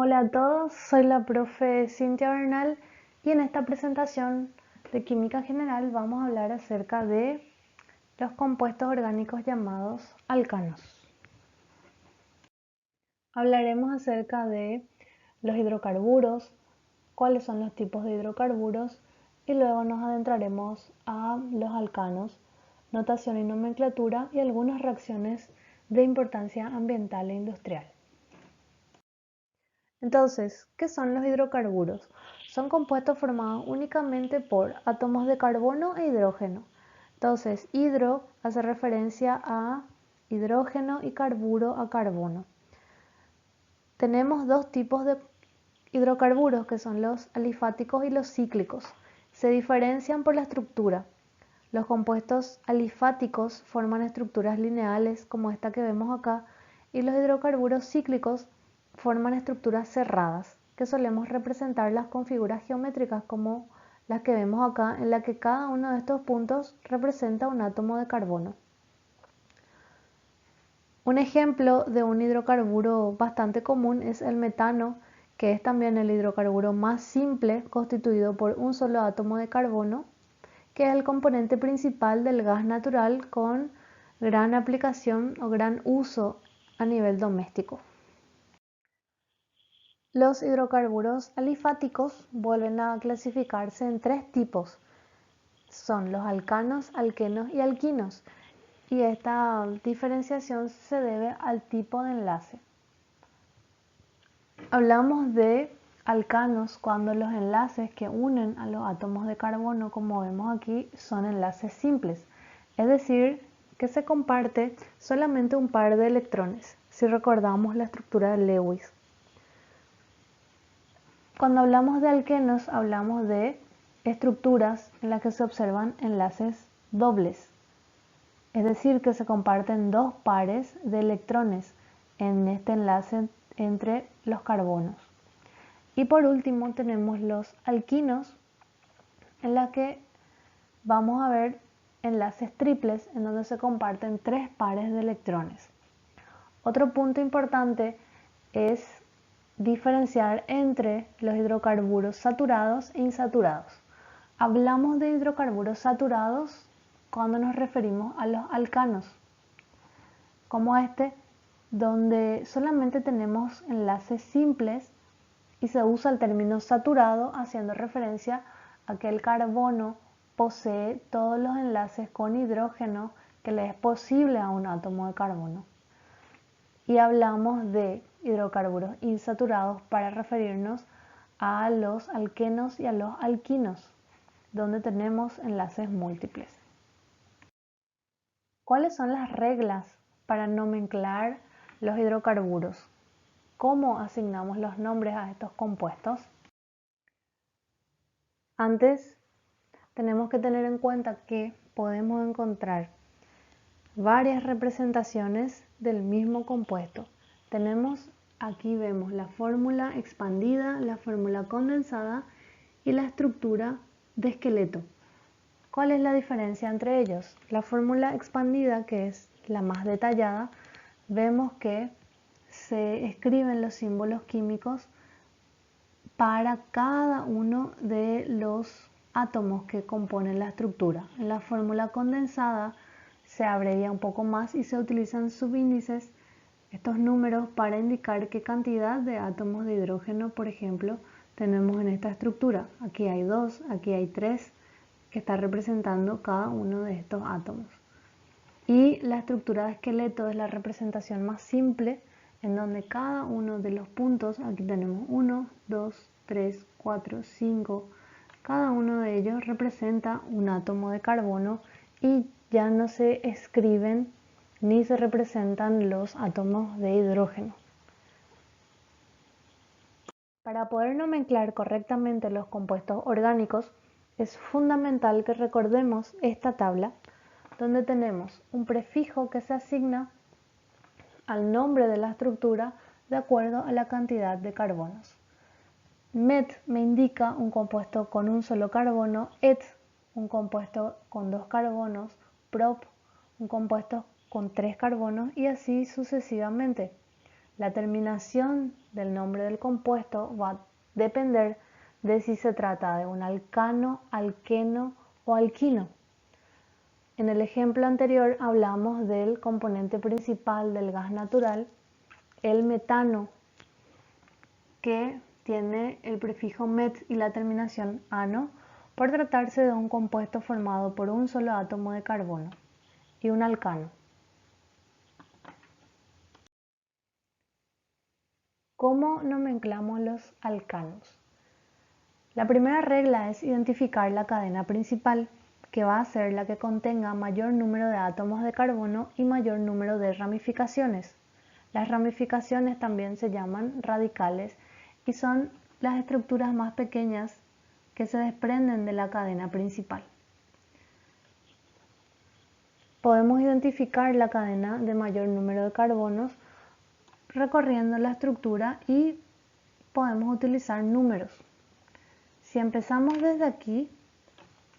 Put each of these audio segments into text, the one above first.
Hola a todos, soy la profe Cintia Bernal y en esta presentación de Química General vamos a hablar acerca de los compuestos orgánicos llamados alcanos. Hablaremos acerca de los hidrocarburos, cuáles son los tipos de hidrocarburos y luego nos adentraremos a los alcanos, notación y nomenclatura y algunas reacciones de importancia ambiental e industrial. Entonces, ¿qué son los hidrocarburos? Son compuestos formados únicamente por átomos de carbono e hidrógeno. Entonces, hidro hace referencia a hidrógeno y carburo a carbono. Tenemos dos tipos de hidrocarburos que son los alifáticos y los cíclicos. Se diferencian por la estructura. Los compuestos alifáticos forman estructuras lineales como esta que vemos acá y los hidrocarburos cíclicos forman estructuras cerradas, que solemos representarlas con figuras geométricas como las que vemos acá, en la que cada uno de estos puntos representa un átomo de carbono. Un ejemplo de un hidrocarburo bastante común es el metano, que es también el hidrocarburo más simple, constituido por un solo átomo de carbono, que es el componente principal del gas natural con gran aplicación o gran uso a nivel doméstico. Los hidrocarburos alifáticos vuelven a clasificarse en tres tipos. Son los alcanos, alquenos y alquinos. Y esta diferenciación se debe al tipo de enlace. Hablamos de alcanos cuando los enlaces que unen a los átomos de carbono, como vemos aquí, son enlaces simples. Es decir, que se comparte solamente un par de electrones, si recordamos la estructura de Lewis. Cuando hablamos de alquenos, hablamos de estructuras en las que se observan enlaces dobles, es decir, que se comparten dos pares de electrones en este enlace entre los carbonos. Y por último tenemos los alquinos, en la que vamos a ver enlaces triples en donde se comparten tres pares de electrones. Otro punto importante es diferenciar entre los hidrocarburos saturados e insaturados. Hablamos de hidrocarburos saturados cuando nos referimos a los alcanos, como este, donde solamente tenemos enlaces simples y se usa el término saturado haciendo referencia a que el carbono posee todos los enlaces con hidrógeno que le es posible a un átomo de carbono. Y hablamos de hidrocarburos insaturados para referirnos a los alquenos y a los alquinos, donde tenemos enlaces múltiples. ¿Cuáles son las reglas para nomenclar los hidrocarburos? ¿Cómo asignamos los nombres a estos compuestos? Antes, tenemos que tener en cuenta que podemos encontrar varias representaciones del mismo compuesto. Aquí vemos la fórmula expandida, la fórmula condensada y la estructura de esqueleto. ¿Cuál es la diferencia entre ellos? La fórmula expandida, que es la más detallada, vemos que se escriben los símbolos químicos para cada uno de los átomos que componen la estructura. En la fórmula condensada se abrevia un poco más y se utilizan subíndices, estos números, para indicar qué cantidad de átomos de hidrógeno, por ejemplo, tenemos en esta estructura. Aquí hay 2, aquí hay 3, que está representando cada uno de estos átomos. Y la estructura de esqueleto es la representación más simple, en donde cada uno de los puntos, aquí tenemos 1, 2, 3, 4, 5, cada uno de ellos representa un átomo de carbono y ya no se escriben ni se representan los átomos de hidrógeno. Para poder nomenclar correctamente los compuestos orgánicos, es fundamental que recordemos esta tabla, donde tenemos un prefijo que se asigna al nombre de la estructura de acuerdo a la cantidad de carbonos. Met me indica un compuesto con un solo carbono, et un compuesto con 2 carbonos, prop un compuesto con 3 carbonos y así sucesivamente. La terminación del nombre del compuesto va a depender de si se trata de un alcano, alqueno o alquino. En el ejemplo anterior hablamos del componente principal del gas natural, el metano, que tiene el prefijo met y la terminación ano, por tratarse de un compuesto formado por un solo átomo de carbono y un alcano. ¿Cómo nomenclamos los alcanos? La primera regla es identificar la cadena principal, que va a ser la que contenga mayor número de átomos de carbono y mayor número de ramificaciones. Las ramificaciones también se llaman radicales y son las estructuras más pequeñas que se desprenden de la cadena principal. Podemos identificar la cadena de mayor número de carbonos recorriendo la estructura y podemos utilizar números. Si empezamos desde aquí,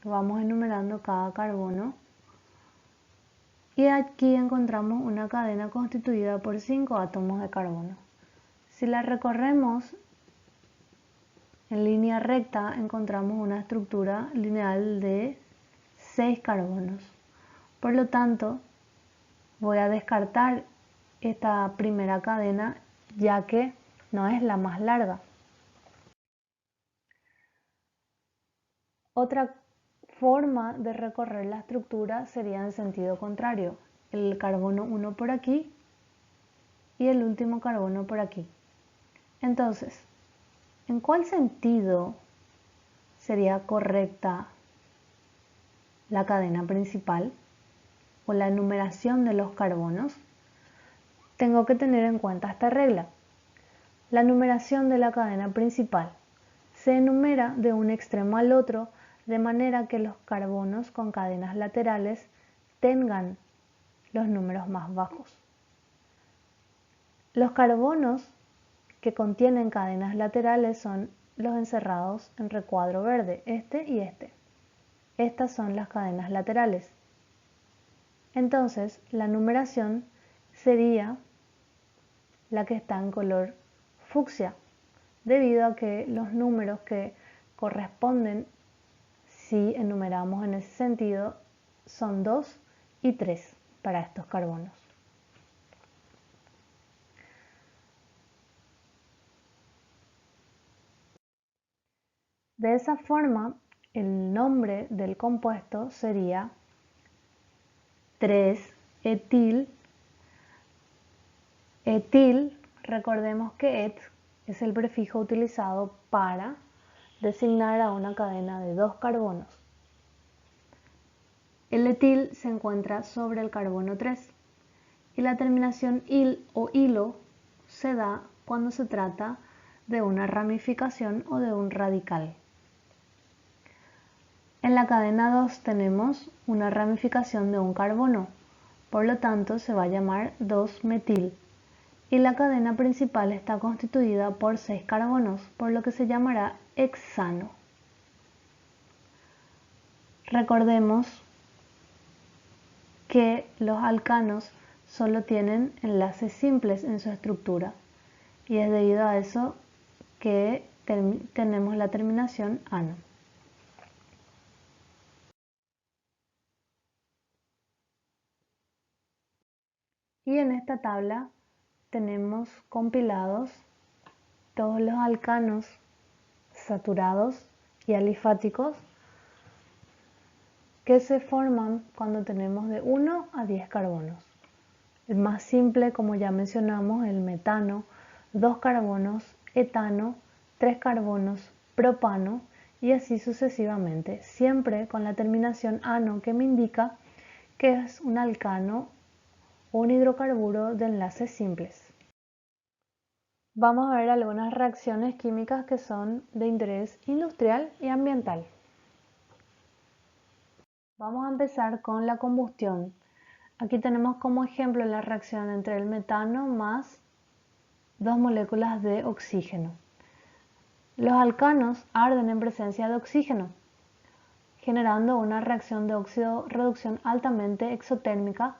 vamos enumerando cada carbono y aquí encontramos una cadena constituida por 5 átomos de carbono. Si la recorremos en línea recta, encontramos una estructura lineal de 6 carbonos. Por lo tanto, voy a descartar esta primera cadena ya que no es la más larga. Otra forma de recorrer la estructura sería en sentido contrario, el carbono 1 por aquí y el último carbono por aquí. Entonces, ¿en cuál sentido sería correcta la cadena principal o la numeración de los carbonos? Tengo que tener en cuenta esta regla. La numeración de la cadena principal se enumera de un extremo al otro de manera que los carbonos con cadenas laterales tengan los números más bajos. Los carbonos que contienen cadenas laterales son los encerrados en recuadro verde, este y este. Estas son las cadenas laterales. Entonces, la numeración sería la que está en color fucsia, debido a que los números que corresponden, si enumeramos en ese sentido, son 2 y 3 para estos carbonos. De esa forma, el nombre del compuesto sería 3-etil. Etil, recordemos que et es el prefijo utilizado para designar a una cadena de 2 carbonos. El etil se encuentra sobre el carbono 3 y la terminación il o ilo se da cuando se trata de una ramificación o de un radical. En la cadena 2 tenemos una ramificación de un carbono, por lo tanto se va a llamar 2-metil. Y la cadena principal está constituida por 6 carbonos, por lo que se llamará hexano. Recordemos que los alcanos solo tienen enlaces simples en su estructura y es debido a eso que tenemos la terminación ano. Y en esta tabla tenemos compilados todos los alcanos saturados y alifáticos que se forman cuando tenemos de 1 a 10 carbonos. El más simple, como ya mencionamos, el metano, 2 carbonos, etano, 3 carbonos, propano y así sucesivamente, siempre con la terminación ano que me indica que es un alcano o un hidrocarburo de enlaces simples. Vamos a ver algunas reacciones químicas que son de interés industrial y ambiental. Vamos a empezar con la combustión. Aquí tenemos como ejemplo la reacción entre el metano más 2 moléculas de oxígeno. Los alcanos arden en presencia de oxígeno, generando una reacción de óxido-reducción altamente exotérmica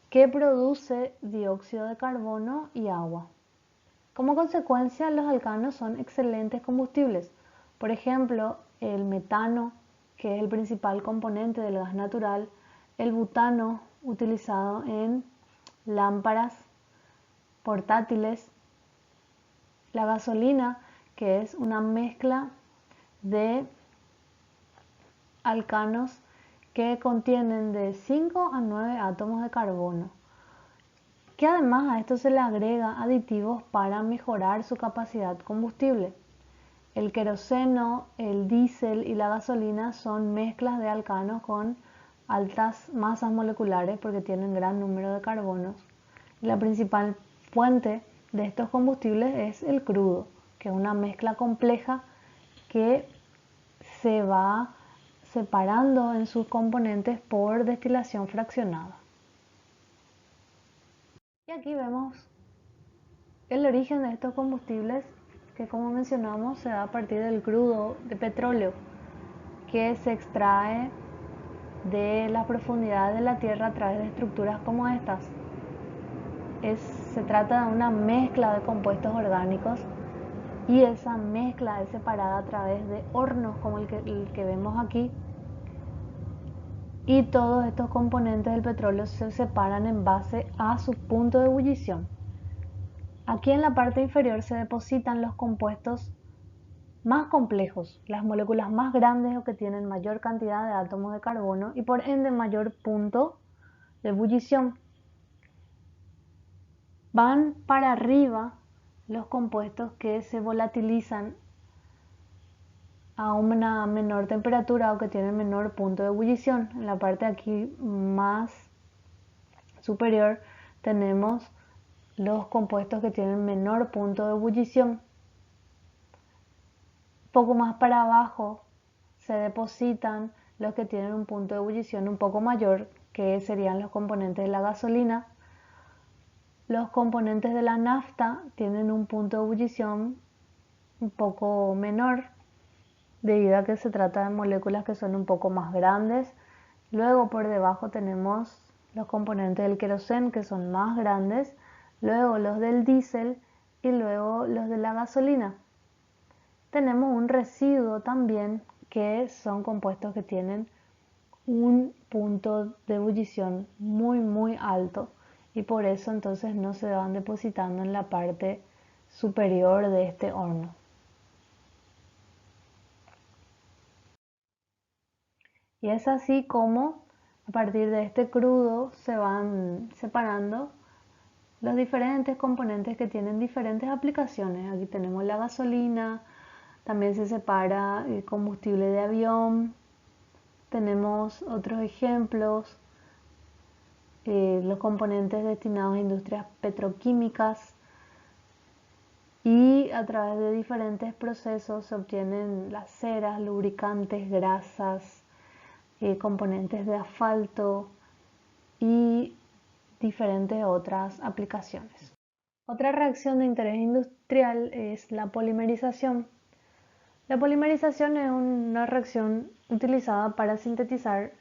que produce dióxido de carbono y agua. Como consecuencia, los alcanos son excelentes combustibles. Por ejemplo, el metano, que es el principal componente del gas natural, el butano, utilizado en lámparas portátiles, la gasolina, que es una mezcla de alcanos que contienen de 5 a 9 átomos de carbono, que además a esto se le agrega aditivos para mejorar su capacidad combustible. El queroseno, el diésel y la gasolina son mezclas de alcanos con altas masas moleculares porque tienen gran número de carbonos. La principal fuente de estos combustibles es el crudo, que es una mezcla compleja que se va separando en sus componentes por destilación fraccionada. Y aquí vemos el origen de estos combustibles, que como mencionamos se da a partir del crudo de petróleo que se extrae de las profundidades de la tierra a través de estructuras como estas. Se trata de una mezcla de compuestos orgánicos y esa mezcla es separada a través de hornos como el que vemos aquí, y todos estos componentes del petróleo se separan en base a su punto de ebullición. Aquí en la parte inferior se depositan los compuestos más complejos, las moléculas más grandes o que tienen mayor cantidad de átomos de carbono y por ende mayor punto de ebullición. Van para arriba los compuestos que se volatilizan a una menor temperatura o que tienen menor punto de ebullición. En la parte aquí más superior tenemos los compuestos que tienen menor punto de ebullición. Un poco más para abajo se depositan los que tienen un punto de ebullición un poco mayor, que serían los componentes de la gasolina. Los componentes de la nafta tienen un punto de ebullición un poco menor, debido a que se trata de moléculas que son un poco más grandes. Luego por debajo tenemos los componentes del queroseno, que son más grandes, luego los del diésel y luego los de la gasolina. Tenemos un residuo también, que son compuestos que tienen un punto de ebullición muy alto y por eso entonces no se van depositando en la parte superior de este horno. Y es así como a partir de este crudo se van separando los diferentes componentes que tienen diferentes aplicaciones. Aquí tenemos la gasolina, también se separa el combustible de avión. Tenemos otros ejemplos, los componentes destinados a industrias petroquímicas, y a través de diferentes procesos se obtienen las ceras, lubricantes, grasas, componentes de asfalto y diferentes otras aplicaciones. Otra reacción de interés industrial es la polimerización. La polimerización es una reacción utilizada para sintetizar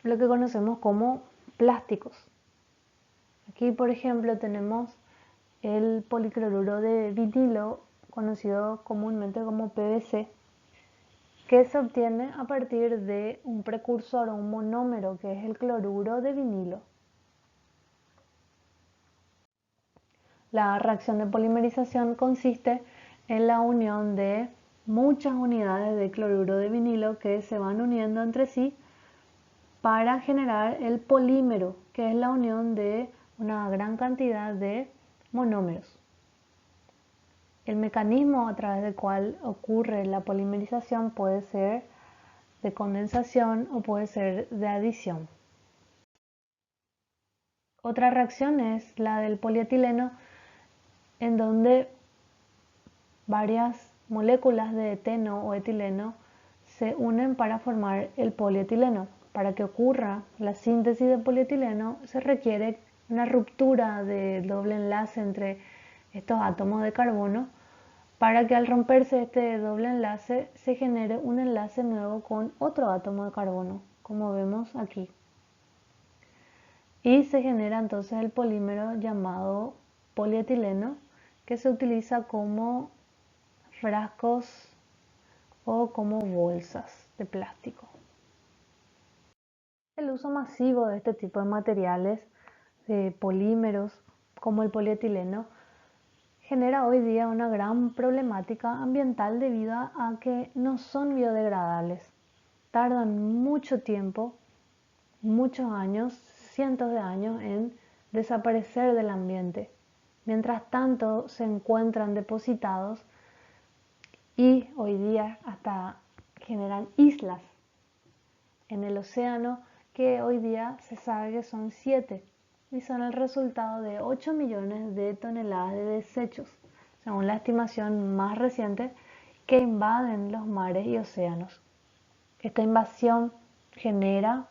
lo que conocemos como plásticos. Aquí, por ejemplo, tenemos el policloruro de vinilo, conocido comúnmente como PVC, que se obtiene a partir de un precursor o un monómero, que es el cloruro de vinilo. La reacción de polimerización consiste en la unión de muchas unidades de cloruro de vinilo que se van uniendo entre sí para generar el polímero, que es la unión de una gran cantidad de monómeros. El mecanismo a través del cual ocurre la polimerización puede ser de condensación o puede ser de adición. Otra reacción es la del polietileno, en donde varias moléculas de eteno o etileno se unen para formar el polietileno. Para que ocurra la síntesis de polietileno se requiere una ruptura de doble enlace entre estos átomos de carbono, para que al romperse este doble enlace se genere un enlace nuevo con otro átomo de carbono, como vemos aquí. Y se genera entonces el polímero llamado polietileno, que se utiliza como frascos o como bolsas de plástico. El uso masivo de este tipo de materiales, de polímeros como el polietileno, genera hoy día una gran problemática ambiental debido a que no son biodegradables. Tardan mucho tiempo, muchos años, cientos de años en desaparecer del ambiente. Mientras tanto se encuentran depositados y hoy día hasta generan islas en el océano, que hoy día se sabe que son 7 y son el resultado de 8 millones de toneladas de desechos, según la estimación más reciente, que invaden los mares y océanos. Esta invasión genera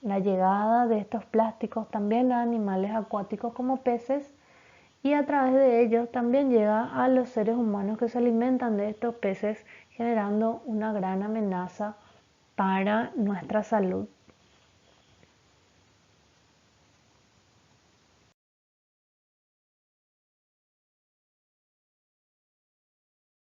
la llegada de estos plásticos también a animales acuáticos como peces, y a través de ellos también llega a los seres humanos que se alimentan de estos peces, generando una gran amenaza para nuestra salud.